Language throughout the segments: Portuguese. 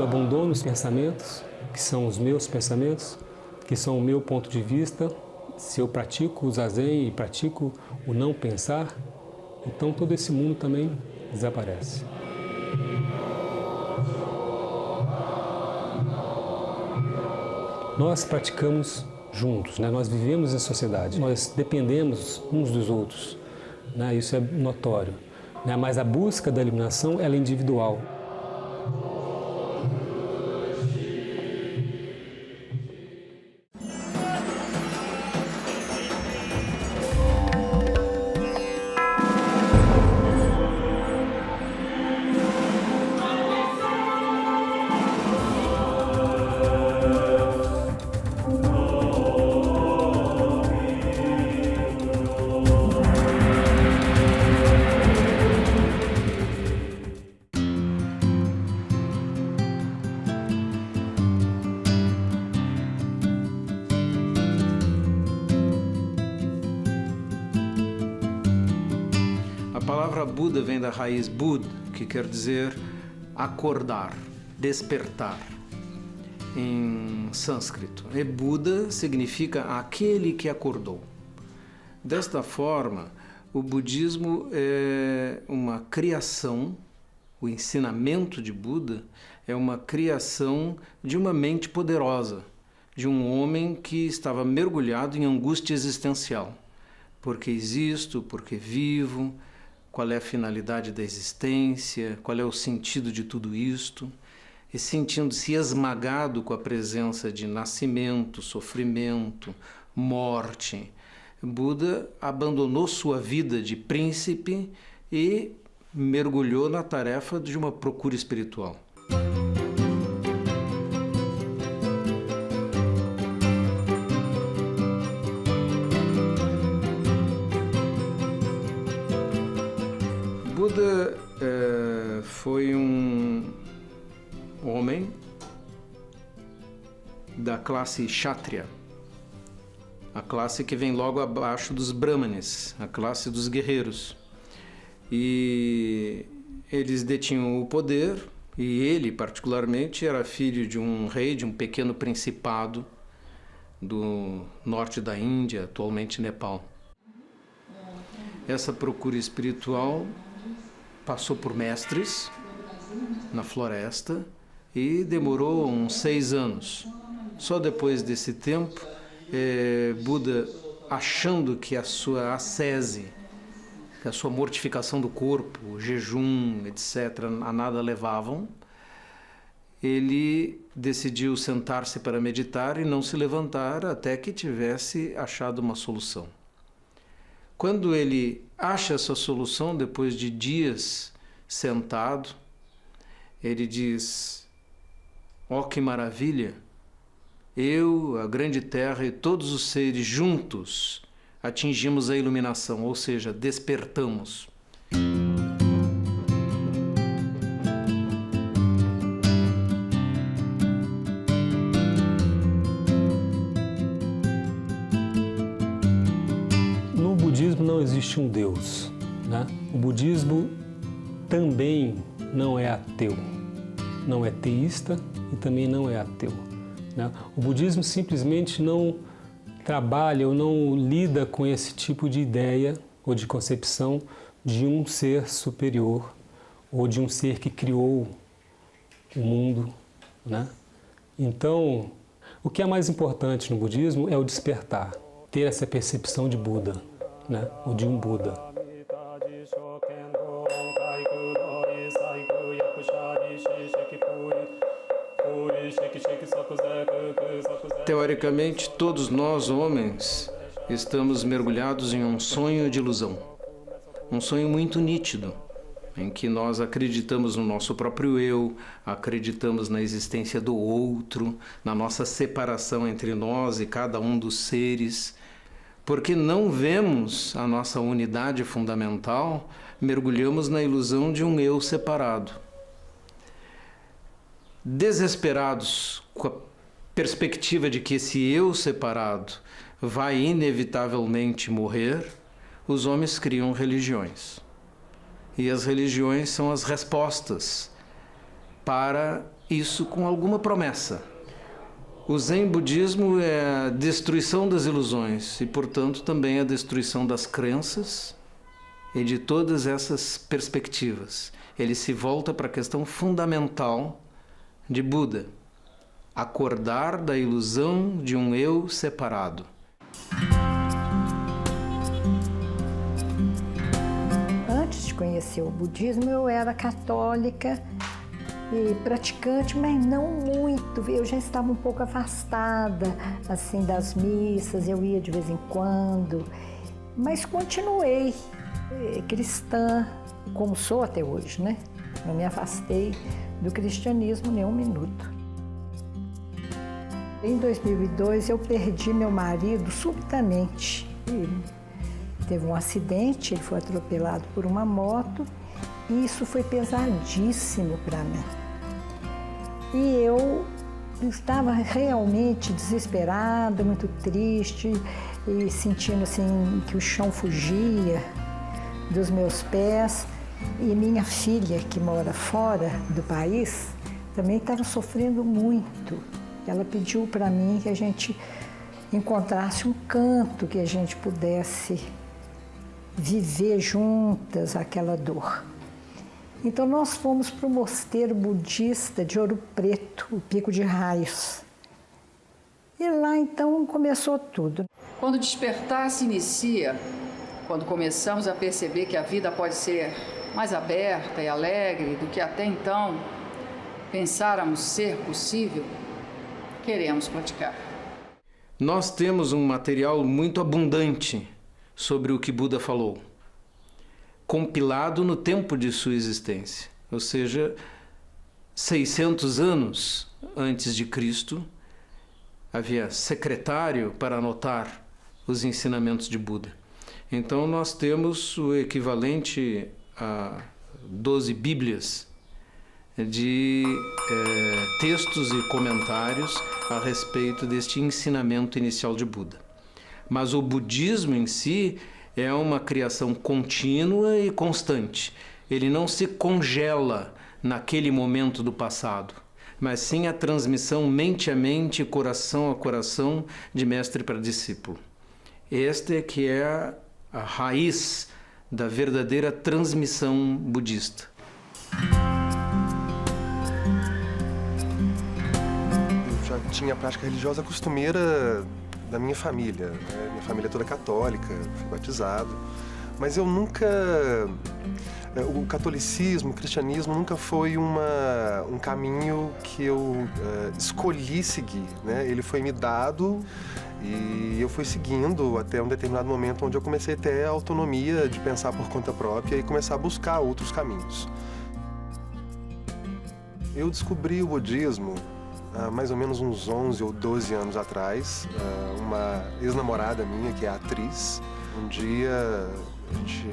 abandono os pensamentos, que são os meus pensamentos, que são o meu ponto de vista. Se eu pratico o zazen e pratico o não pensar, então todo esse mundo também desaparece. Nós praticamos juntos, né? Nós vivemos em sociedade, nós dependemos uns dos outros, né? Isso é notório, né? Mas a busca da iluminação ela é individual. A palavra Buda vem da raiz Bud, que quer dizer acordar, despertar, em sânscrito. E Buda significa aquele que acordou. Desta forma, o budismo é uma criação, o ensinamento de Buda é uma criação de uma mente poderosa, de um homem que estava mergulhado em angústia existencial. Porque existo, porque vivo, qual é a finalidade da existência, qual é o sentido de tudo isto, e sentindo-se esmagado com a presença de nascimento, sofrimento, morte. Buda abandonou sua vida de príncipe e mergulhou na tarefa de uma procura espiritual. Buda foi um homem da classe Kshatriya, a classe que vem logo abaixo dos Brahmanes, a classe dos guerreiros. E eles detinham o poder, e ele particularmente era filho de um rei, de um pequeno principado do norte da Índia, atualmente Nepal. Essa procura espiritual passou por mestres na floresta e demorou uns 6 anos. Só depois desse tempo, Buda, achando que a sua ascese, que a sua mortificação do corpo, o jejum, etc., a nada levavam, ele decidiu sentar-se para meditar e não se levantar até que tivesse achado uma solução. Quando ele acha essa solução, depois de dias sentado, ele diz: ó, que maravilha! Eu, a grande terra e todos os seres juntos atingimos a iluminação, ou seja, despertamos. No budismo não existe um Deus, né? O budismo também não é ateu, não é teísta e também não é ateu, né? O budismo simplesmente não trabalha ou não lida com esse tipo de ideia ou de concepção de um ser superior ou de um ser que criou o mundo, né? Então, o que é mais importante no budismo é o despertar, ter essa percepção de Buda, né? Ou de um Buda. Teoricamente, todos nós, homens, estamos mergulhados em um sonho de ilusão. Um sonho muito nítido, em que nós acreditamos no nosso próprio eu, acreditamos na existência do outro, na nossa separação entre nós e cada um dos seres, porque não vemos a nossa unidade fundamental, mergulhamos na ilusão de um eu separado. Desesperados com a perspectiva de que esse eu separado vai inevitavelmente morrer, os homens criam religiões. E as religiões são as respostas para isso com alguma promessa. O Zen budismo é a destruição das ilusões e, portanto, também a destruição das crenças e de todas essas perspectivas. Ele se volta para a questão fundamental de Buda: acordar da ilusão de um eu separado. Antes de conhecer o budismo, eu era católica e praticante, mas não muito. Eu já estava um pouco afastada assim das missas, eu ia de vez em quando, mas continuei cristã, como sou até hoje, né? Não me afastei do cristianismo nem um minuto. Em 2002 eu perdi meu marido subitamente. Teve um acidente, ele foi atropelado por uma moto. E isso foi pesadíssimo para mim. E eu estava realmente desesperada, muito triste e sentindo assim que o chão fugia dos meus pés. E minha filha, que mora fora do país, também estava sofrendo muito. Ela pediu para mim que a gente encontrasse um canto que a gente pudesse viver juntas aquela dor. Então nós fomos para o mosteiro budista de Ouro Preto, o Pico de Raios. E lá então começou tudo. Quando o despertar se inicia, quando começamos a perceber que a vida pode ser mais aberta e alegre do que até então pensáramos ser possível, queremos praticar. Nós temos um material muito abundante sobre o que Buda falou, compilado no tempo de sua existência, ou seja, 600 anos antes de Cristo, havia secretário para anotar os ensinamentos de Buda. Então nós temos o equivalente a 12 Bíblias de textos e comentários a respeito deste ensinamento inicial de Buda. Mas o budismo em si é uma criação contínua e constante. Ele não se congela naquele momento do passado, mas sim a transmissão mente a mente, coração a coração, de mestre para discípulo. Esta é que é a raiz da verdadeira transmissão budista. Eu já tinha prática religiosa costumeira da minha família, né? Minha família é toda católica, fui batizado, mas eu nunca... O catolicismo, o cristianismo nunca foi um caminho que eu escolhi seguir, né? Ele foi me dado e eu fui seguindo até um determinado momento onde eu comecei a ter a autonomia de pensar por conta própria e começar a buscar outros caminhos. Eu descobri o budismo há mais ou menos uns 11 ou 12 anos atrás. Uma ex-namorada minha, que é atriz, um dia a gente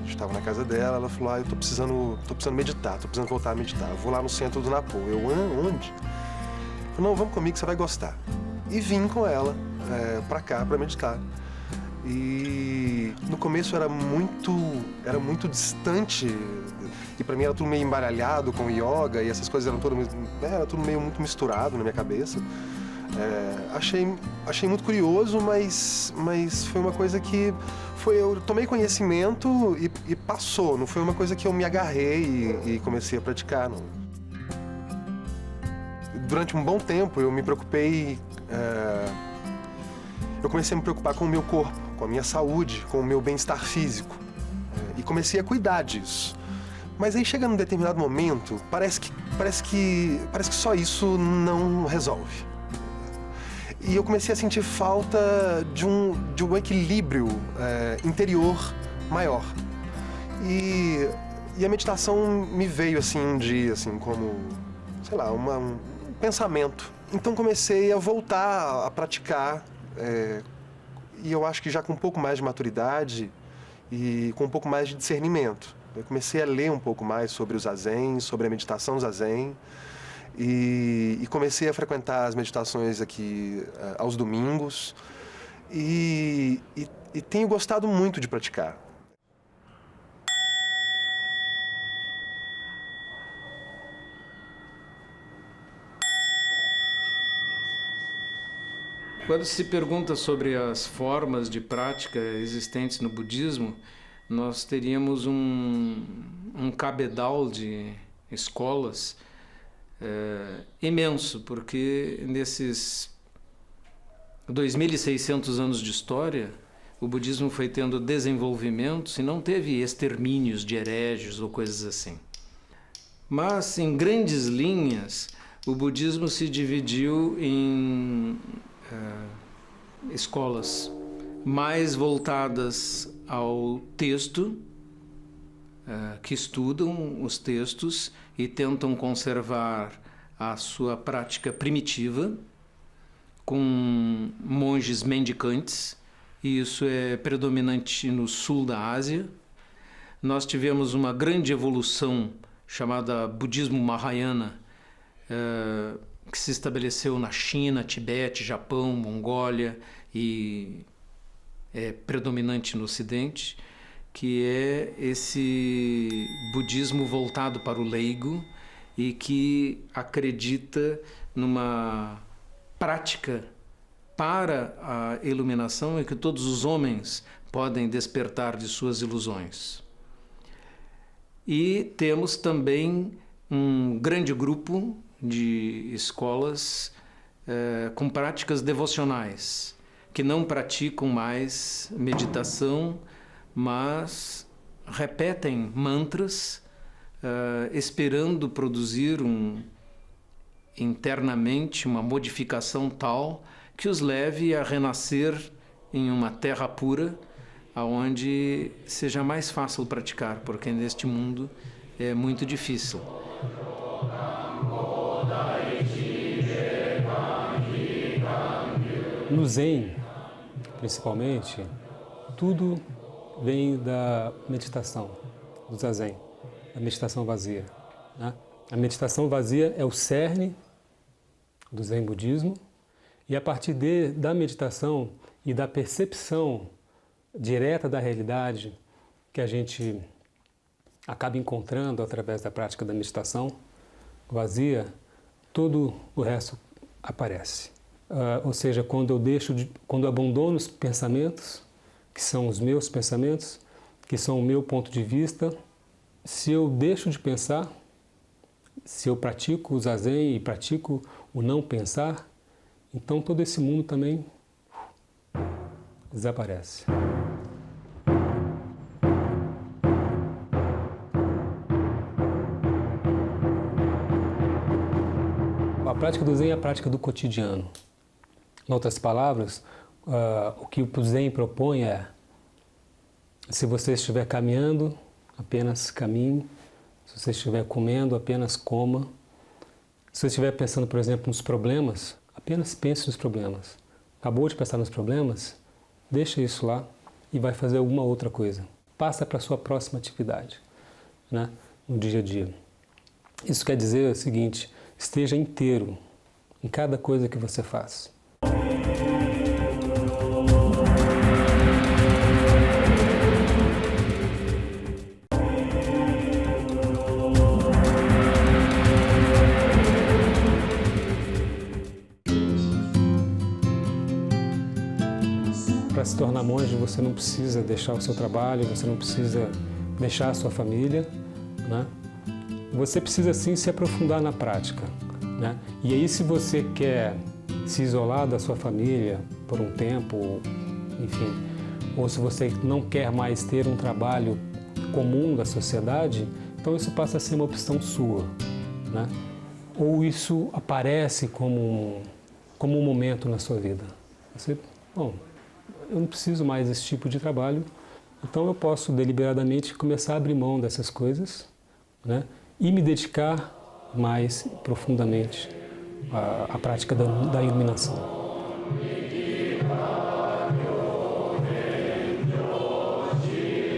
estava na casa dela, ela falou: eu tô precisando meditar, tô precisando voltar a meditar. Eu vou lá no centro do Napo. Eu, onde? Eu falei: não, vamos comigo, você vai gostar. E vim com ela pra cá, pra meditar. E no começo era muito distante, e pra mim era tudo meio embaralhado com yoga, e essas coisas era tudo meio muito misturado na minha cabeça. Achei muito curioso, mas foi uma coisa que eu tomei conhecimento e passou, não foi uma coisa que eu me agarrei e comecei a praticar, não. Durante um bom tempo eu me preocupei, eu comecei a me preocupar com o meu corpo, com a minha saúde, com o meu bem-estar físico, e comecei a cuidar disso. Mas aí chega num determinado momento, parece que só isso não resolve. E eu comecei a sentir falta de um equilíbrio interior maior. E a meditação me veio assim um dia, assim, como, sei lá, um pensamento. Então comecei a voltar a praticar, e eu acho que já com um pouco mais de maturidade e com um pouco mais de discernimento. Eu comecei a ler um pouco mais sobre o Zazen, sobre a meditação Zazen, e comecei a frequentar as meditações aqui aos domingos, e tenho gostado muito de praticar. Quando se pergunta sobre as formas de prática existentes no budismo, nós teríamos um cabedal de escolas imenso, porque nesses 2.600 anos de história, o budismo foi tendo desenvolvimentos e não teve extermínios de hereges ou coisas assim. Mas, em grandes linhas, o budismo se dividiu em escolas mais voltadas ao texto, que estudam os textos e tentam conservar a sua prática primitiva, com monges mendicantes, e isso é predominante no sul da Ásia. Nós tivemos uma grande evolução chamada budismo Mahayana, que se estabeleceu na China, Tibete, Japão, Mongólia e é predominante no Ocidente, que é esse budismo voltado para o leigo e que acredita numa prática para a iluminação e que todos os homens podem despertar de suas ilusões. E temos também um grande grupo de escolas com práticas devocionais, que não praticam mais meditação, mas repetem mantras, esperando produzir internamente uma modificação tal que os leve a renascer em uma terra pura, aonde seja mais fácil praticar, porque neste mundo é muito difícil. No Zen, principalmente, tudo vem da meditação, do Zazen, da meditação vazia, né? A meditação vazia é o cerne do Zen budismo, e a partir da meditação e da percepção direta da realidade que a gente acaba encontrando através da prática da meditação vazia, todo o resto aparece. Ou seja, quando eu abandono os pensamentos, que são os meus pensamentos, que são o meu ponto de vista, se eu deixo de pensar, se eu pratico o Zazen e pratico o não pensar, então todo esse mundo também desaparece. A prática do Zen é a prática do cotidiano. Em outras palavras, o que o Zen propõe é: se você estiver caminhando, apenas caminhe. Se você estiver comendo, apenas coma. Se você estiver pensando, por exemplo, nos problemas, apenas pense nos problemas. Acabou de pensar nos problemas? Deixa isso lá e vai fazer alguma outra coisa. Passa para a sua próxima atividade, né, no dia a dia. Isso quer dizer o seguinte: esteja inteiro em cada coisa que você faz. Para se tornar monge, você não precisa deixar o seu trabalho, você não precisa deixar a sua família, né? Você precisa sim se aprofundar na prática, né? E aí, se você quer se isolar da sua família por um tempo, enfim, ou se você não quer mais ter um trabalho comum da sociedade, então isso passa a ser uma opção sua, né? Ou isso aparece como um momento na sua vida. Eu não preciso mais desse tipo de trabalho, então eu posso deliberadamente começar a abrir mão dessas coisas, né, e me dedicar mais profundamente à prática da iluminação.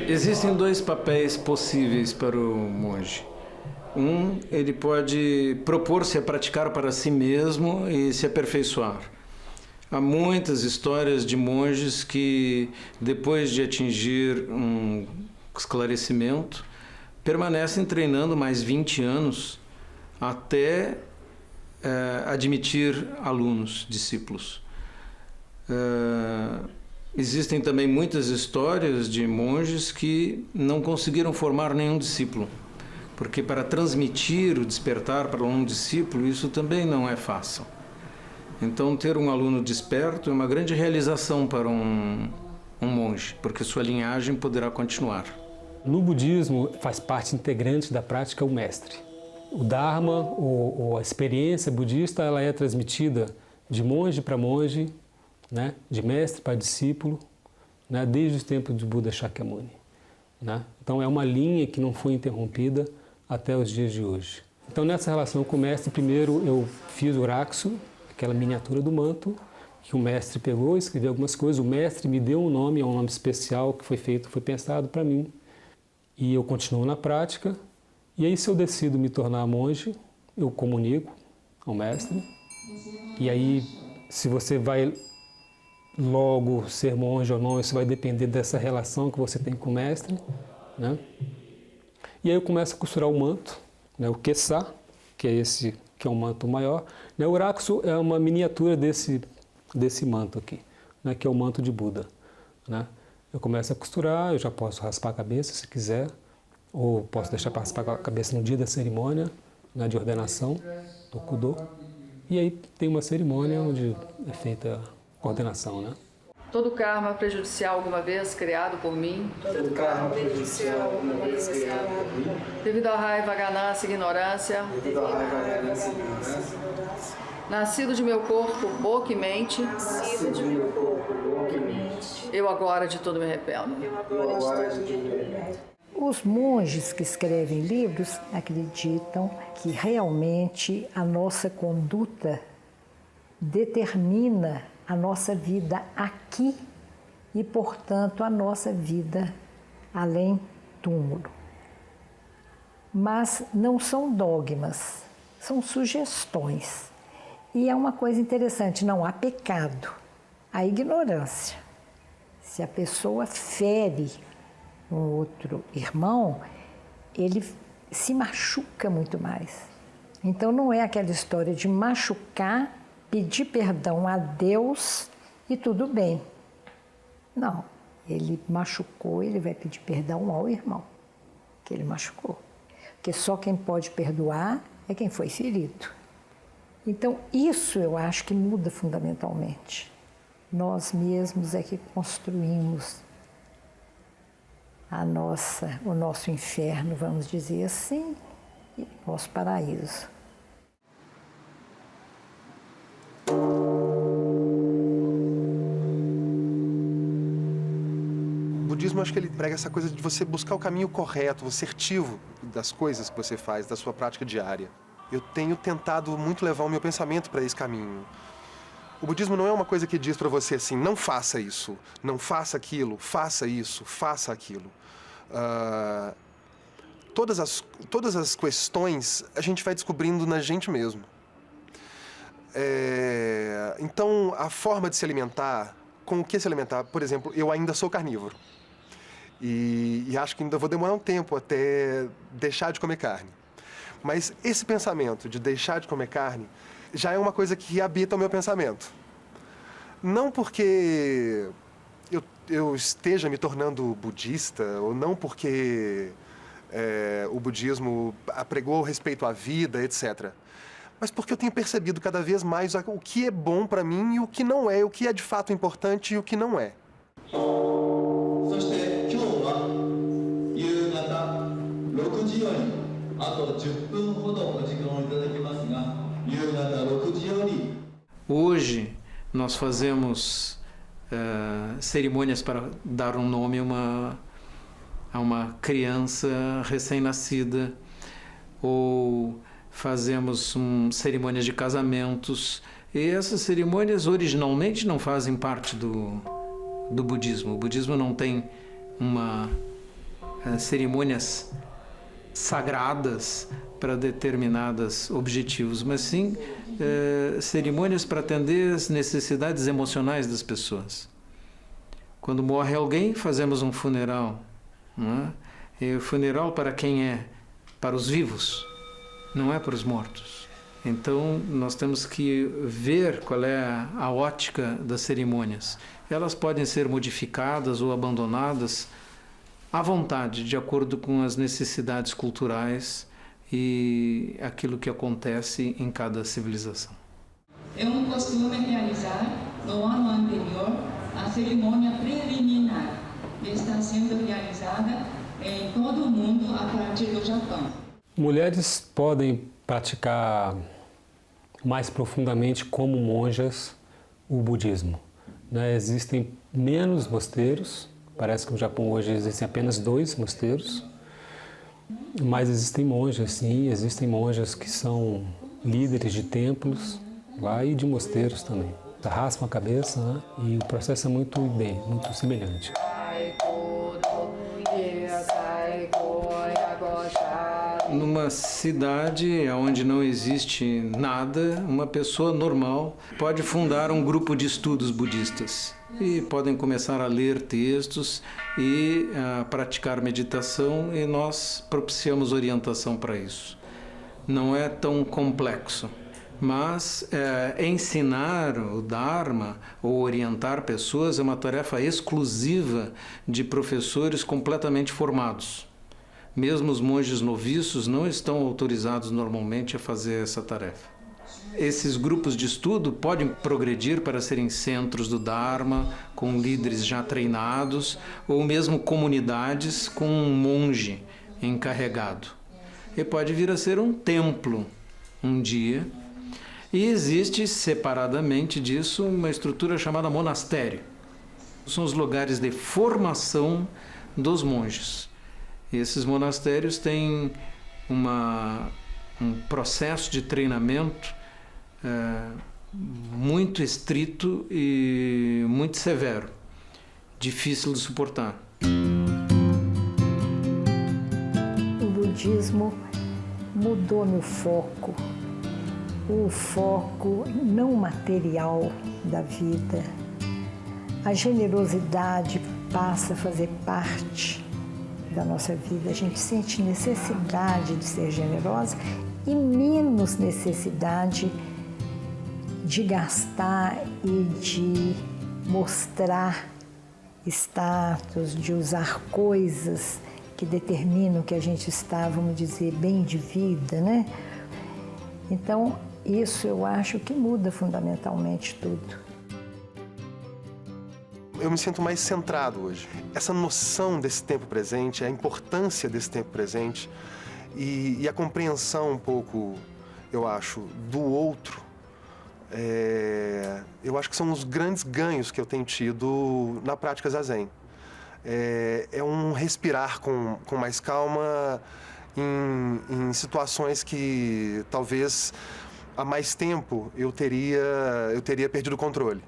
Existem dois papéis possíveis para o monge. Ele pode propor-se a praticar para si mesmo e se aperfeiçoar. Há muitas histórias de monges que, depois de atingir um esclarecimento, permanecem treinando mais 20 anos até admitir alunos, discípulos. Existem também muitas histórias de monges que não conseguiram formar nenhum discípulo, porque para transmitir o despertar para um discípulo, isso também não é fácil. Então, ter um aluno desperto é uma grande realização para um monge, porque sua linhagem poderá continuar. No budismo, faz parte integrante da prática o mestre. O Dharma, ou a experiência budista, ela é transmitida de monge para monge, né? De mestre para discípulo, né? Desde os tempos de Buda Shakyamuni. Né? Então é uma linha que não foi interrompida até os dias de hoje. Então nessa relação com o mestre, primeiro eu fiz o rakusu, aquela miniatura do manto, que o mestre pegou, escreveu algumas coisas, o mestre me deu um nome especial que foi pensado para mim. E eu continuo na prática, e aí se eu decido me tornar monge, eu comunico ao mestre, e aí se você vai logo ser monge ou não, isso vai depender dessa relação que você tem com o mestre, né? E aí eu começo a costurar o manto, né? O kessa, que é um manto maior, né? O rakusu é uma miniatura desse manto aqui, né? Que é o manto de Buda, né? Eu começo a costurar, eu já posso raspar a cabeça se quiser, ou posso deixar para raspar a cabeça no dia da cerimônia, né? De ordenação, do Kudo. E aí tem uma cerimônia onde é feita a ordenação, né? Todo karma prejudicial alguma vez criado por mim, Todo karma prejudicial alguma vez criado por mim, devido à raiva, ganância e ignorância, devido à raiva, ganância e ignorância, nascido de meu corpo, boca e mente, nascido de meu corpo, boca e mente, eu agora de tudo me arrependo. eu agora de tudo me arrependo. Os monges que escrevem livros acreditam que realmente a nossa conduta determina a nossa vida aqui e, portanto, a nossa vida além túmulo. Mas não são dogmas, são sugestões. E é uma coisa interessante, não há pecado, há ignorância. Se a pessoa fere um outro irmão, ele se machuca muito mais. Então não é aquela história de machucar, pedir perdão a Deus e tudo bem. Não, ele machucou, ele vai pedir perdão ao irmão que ele machucou. Porque só quem pode perdoar é quem foi ferido. Então isso eu acho que muda fundamentalmente. Nós mesmos é que construímos o nosso inferno, vamos dizer assim, e nosso paraíso. O budismo, acho que ele prega essa coisa de você buscar o caminho correto, o assertivo das coisas que você faz, da sua prática diária. Eu tenho tentado muito levar o meu pensamento para esse caminho. O budismo não é uma coisa que diz para você assim, não faça isso, não faça aquilo, faça isso, faça aquilo. Todas as questões a gente vai descobrindo na gente mesmo. Então, a forma de se alimentar, com o que se alimentar, por exemplo, eu ainda sou carnívoro. E acho que ainda vou demorar um tempo até deixar de comer carne. Mas esse pensamento de deixar de comer carne já é uma coisa que habita o meu pensamento. Não porque eu esteja me tornando budista, ou não porque o budismo apregou respeito à vida, etc. Mas porque eu tenho percebido cada vez mais o que é bom para mim e o que não é, o que é de fato importante e o que não é. Hoje nós fazemos cerimônias para dar um nome a uma criança recém-nascida, ou fazemos cerimônias de casamentos. E essas cerimônias originalmente não fazem parte do budismo. O budismo não tem cerimônias sagradas para determinados objetivos, mas sim cerimônias para atender as necessidades emocionais das pessoas. Quando morre alguém, fazemos um funeral. Não é? E o funeral para quem é? Para os vivos, não é para os mortos. Então, nós temos que ver qual é a ótica das cerimônias. Elas podem ser modificadas ou abandonadas à vontade, de acordo com as necessidades culturais e aquilo que acontece em cada civilização. É um costume realizar no ano anterior a cerimônia preliminar, que está sendo realizada em todo o mundo a partir do Japão. Mulheres podem praticar mais profundamente como monjas o budismo, né? Existem menos mosteiros, parece que no Japão hoje existem apenas 2 mosteiros, mas existem monjas, sim, existem monjas que são líderes de templos lá e de mosteiros também. Raspam a cabeça, né? E o processo é muito semelhante. Numa cidade onde não existe nada, uma pessoa normal pode fundar um grupo de estudos budistas e podem começar a ler textos e a praticar meditação, e nós propiciamos orientação para isso. Não é tão complexo, mas ensinar o Dharma ou orientar pessoas é uma tarefa exclusiva de professores completamente formados. Mesmo os monges noviços não estão autorizados normalmente a fazer essa tarefa. Esses grupos de estudo podem progredir para serem centros do Dharma, com líderes já treinados, ou mesmo comunidades com um monge encarregado. E pode vir a ser um templo um dia. E existe, separadamente disso, uma estrutura chamada monastério. São os lugares de formação dos monges. Esses monastérios têm um processo de treinamento muito estrito e muito severo, difícil de suportar. O budismo mudou meu foco, o foco não material da vida. A generosidade passa a fazer parte da nossa vida. A gente sente necessidade de ser generosa e menos necessidade de gastar e de mostrar status, de usar coisas que determinam que a gente está, vamos dizer, bem de vida, né? Então, isso eu acho que muda fundamentalmente tudo. Eu me sinto mais centrado hoje. Essa noção desse tempo presente, a importância desse tempo presente e a compreensão um pouco, eu acho, do outro, eu acho que são os grandes ganhos que eu tenho tido na prática zazen. É um respirar com mais calma em situações que talvez há mais tempo eu teria perdido o controle.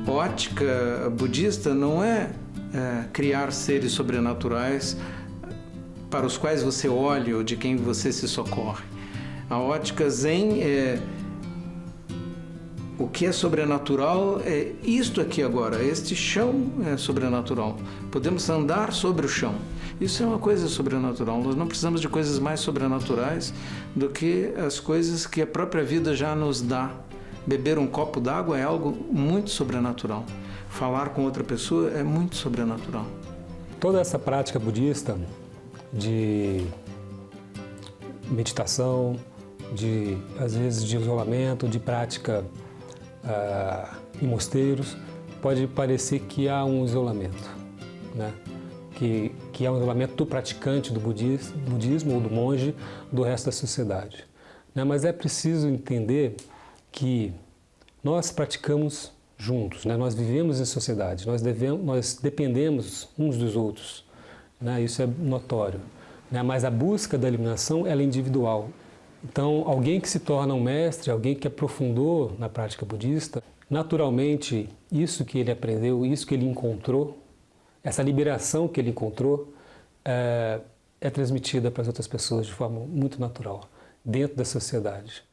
A ótica budista não é criar seres sobrenaturais para os quais você olha ou de quem você se socorre. A ótica Zen o que é sobrenatural é isto aqui agora, este chão é sobrenatural. Podemos andar sobre o chão. Isso é uma coisa sobrenatural. Nós não precisamos de coisas mais sobrenaturais do que as coisas que a própria vida já nos dá. Beber um copo d'água é algo muito sobrenatural. Falar com outra pessoa é muito sobrenatural. Toda essa prática budista de meditação, às vezes de isolamento, de prática em mosteiros, pode parecer que há um isolamento, né? Que há um isolamento do praticante do budismo ou do monge do resto da sociedade, né? Mas é preciso entender que nós praticamos juntos, né? Nós vivemos em sociedade, nós dependemos uns dos outros, né? Isso é notório, né? Mas a busca da iluminação ela é individual. Então, alguém que se torna um mestre, alguém que aprofundou na prática budista, naturalmente, isso que ele aprendeu, isso que ele encontrou, essa liberação que ele encontrou, é transmitida para as outras pessoas de forma muito natural, dentro da sociedade.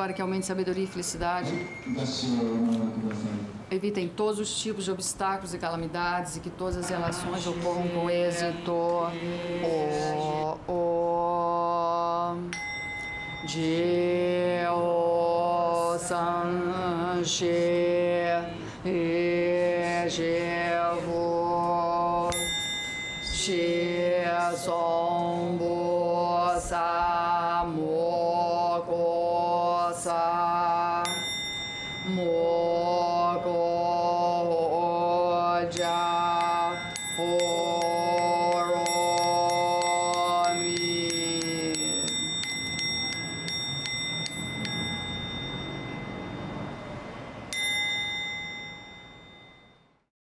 para que aumente sabedoria e felicidade. Evitem todos os tipos de obstáculos e calamidades e que todas as relações ocorram com êxito. Oh